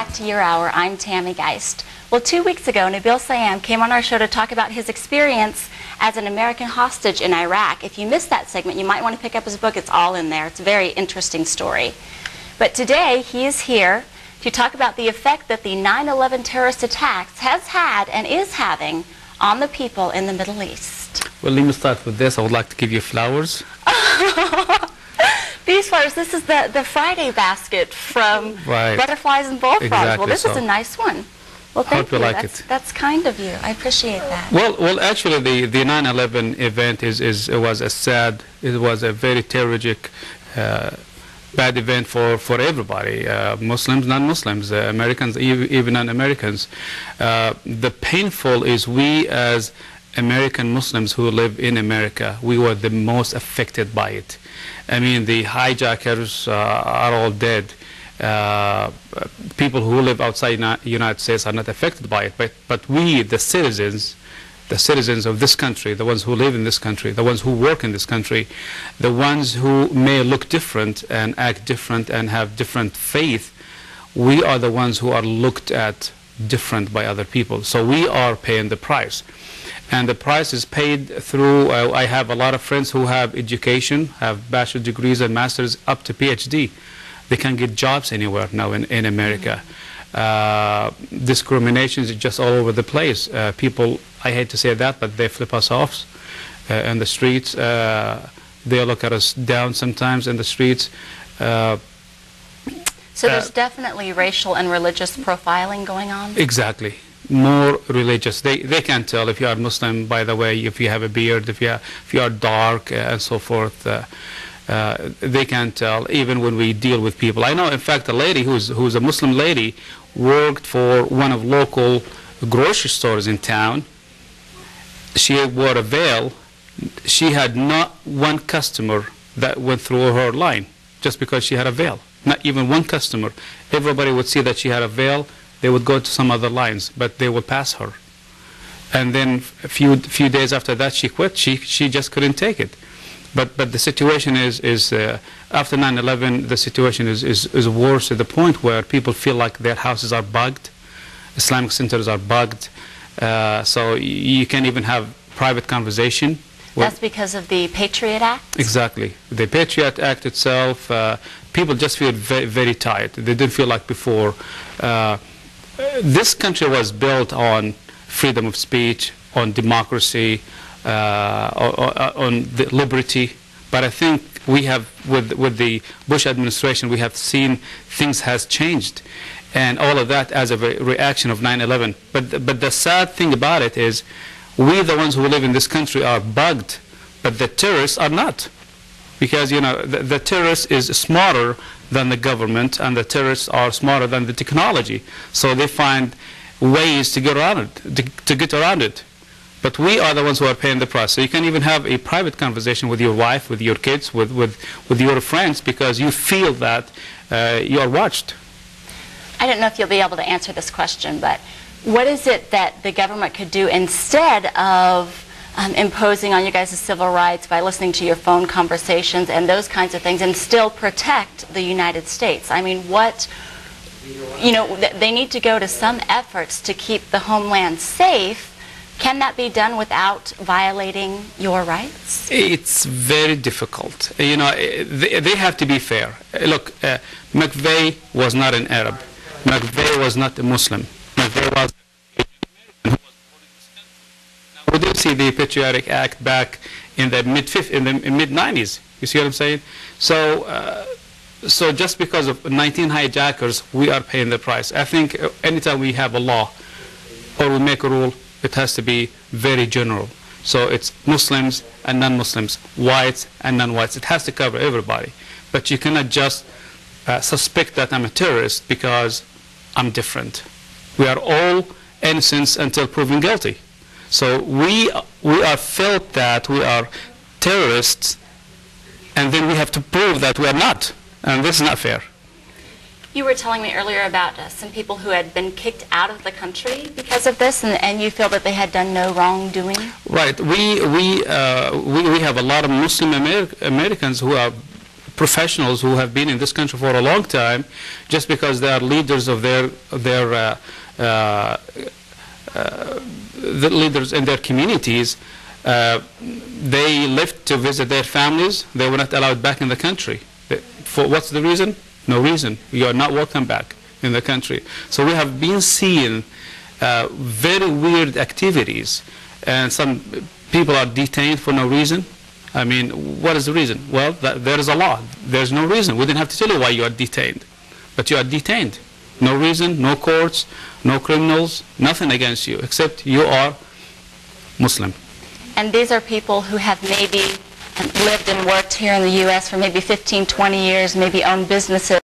back to Your Hour. I'm Tammy Geist. Well, 2 weeks ago, Nabil Seyam came on our show to talk about his experience as an American hostage in Iraq. If you missed that segment, you might want to pick up his book. It's all in there. It's a very interesting story. But today, he is here to talk about the effect that the 9/11 terrorist attacks has had and is having on the people in the Middle East. Well, let me start with this. I would like to give you flowers. These flowers, this is the Friday basket from Butterflies and Bullfrogs. Exactly, well, this is a nice one. Well, thank you. Like that's kind of you. I appreciate that. Well, actually, the 9/11 event it was a sad, it was a very tragic, bad event for everybody, Muslims, non-Muslims, Americans, even non-Americans. The painful is we as American Muslims who live in America, we were the most affected by it. I mean, the hijackers are all dead. People who live outside the United States are not affected by it, but we, the citizens of this country, the ones who live in this country, the ones who work in this country, the ones who may look different and act different and have different faith, we are the ones who are looked at different by other people. So we are paying the price. And the price is paid through, I have a lot of friends who have education, have bachelor degrees and masters up to PhD. They can't get jobs anywhere now in America. Discrimination is just all over the place. People, I hate to say that, but they flip us off in the streets. They look at us down sometimes in the streets. So there's definitely racial and religious profiling going on? Exactly. More religious. They can't tell if you are Muslim, by the way, if you have a beard, if you are dark, and so forth. They can't tell, even when we deal with people. I know, in fact, a lady who's a Muslim lady worked for one of local grocery stores in town. She wore a veil. She had not one customer that went through her line just because she had a veil. Not even one customer. Everybody would see that she had a veil. They would go to some other lines, but they would pass her. And then a few days after that, she quit. She just couldn't take it. But the situation is after 9/11, the situation is worse to the point where people feel like their houses are bugged, Islamic centers are bugged, so you can't even have private conversation. That's because of the Patriot Act? Exactly. The Patriot Act itself, people just feel very, very tired. They didn't feel like before. This country was built on freedom of speech, on democracy, on the liberty, but I think we have, with the Bush administration, we have seen things has changed, and all of that as a reaction of 9/11. But the sad thing about it is, we the ones who live in this country are bugged, but the terrorists are not, because the terrorist is smarter than the government, and the terrorists are smarter than the technology, so they find ways to get around it. But we are the ones who are paying the price. So you can even have a private conversation with your wife, with your kids, with your friends, because you feel that you are watched. I don't know if you'll be able to answer this question, but what is it that the government could do instead of imposing on you guys' civil rights by listening to your phone conversations and those kinds of things, and still protect the United States? I mean, they need to go to some efforts to keep the homeland safe. Can that be done without violating your rights? It's very difficult. They have to be fair. Look, McVeigh was not an Arab. McVeigh was not a Muslim. McVeigh was an American who was born in this country. Now, we did see the Patriotic Act back in the mid-90s. You see what I'm saying? So just because of 19 hijackers, we are paying the price. I think anytime we have a law or we make a rule, it has to be very general. So it's Muslims and non-Muslims, whites and non-whites. It has to cover everybody. But you cannot just suspect that I'm a terrorist because I'm different. We are all innocent until proven guilty. So we are felt that we are terrorists, and then we have to prove that we are not. And this is not fair. You were telling me earlier about some people who had been kicked out of the country because of this, and you feel that they had done no wrongdoing? Right. We have a lot of Muslim Americans who are professionals who have been in this country for a long time, just because they are leaders of the leaders in their communities. They left to visit their families. They were not allowed back in the country. For what's the reason? No reason. You are not welcome back in the country. So we have been seeing very weird activities, and some people are detained for no reason. I mean, what is the reason? Well, there is a law. There's no reason. We didn't have to tell you why you are detained, but you are detained. No reason, no courts, no criminals, nothing against you, except you are Muslim. And these are people who have maybe lived and worked here in the U.S. for maybe 15, 20 years, maybe owned businesses.